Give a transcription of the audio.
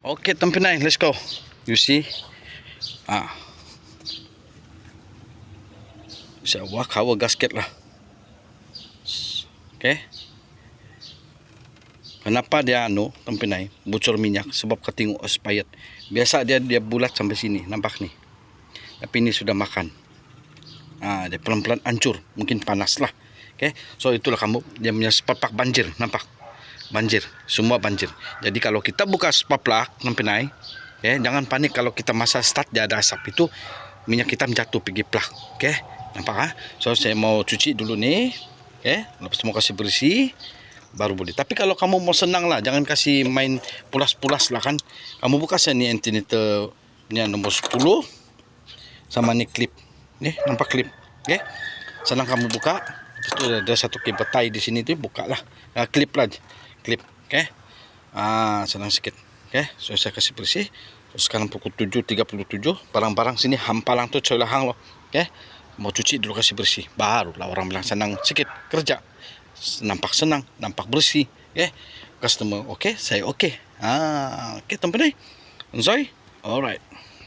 Okay, Tampinay, let's go. You see? Sa wak hawa gasket lah. Okay? Kenapa dia Tampinay, bocor minyak? Sebab katingo expired. Biasa dia bulat sampai sini, nampak nih. Tapi ini sudah makan. Dia pelan-pelan hancur, mungkin panas lah. Okay? So itulah kamu, dia punya spark banjir, nampak? Banjir, semua banjir. Jadi kalau kita buka spark plug Tampinay, jangan panik kalau kita masa start dia ada asap, itu minyak hitam jatuh pergi plug. Okay? Nampak? So saya mau cuci dulu nih. Lepas mau kasih bersih baru boleh. Tapi kalau kamu mau senang lah, jangan kasih main pulas-pulas lah kan. Kamu buka saya nih antiniter ni nomor 10 sama nih klip. Nampak klip. Senang kamu buka. Lepas tu ada satu kabel tie di sini tu, buka lah. Klip lah. Klip. Senang sikit. So saya kasih bersih. So, sekarang pukul 7.37. Barang-barang sini hampalang tu coy lahang loh. Mau cuci dulu kasih bersih. Barulah orang bilang senang sikit kerja. Nampak senang, nampak bersih. Customer okay, saya okay. Okay, Tampinay. Enjoy. Alright.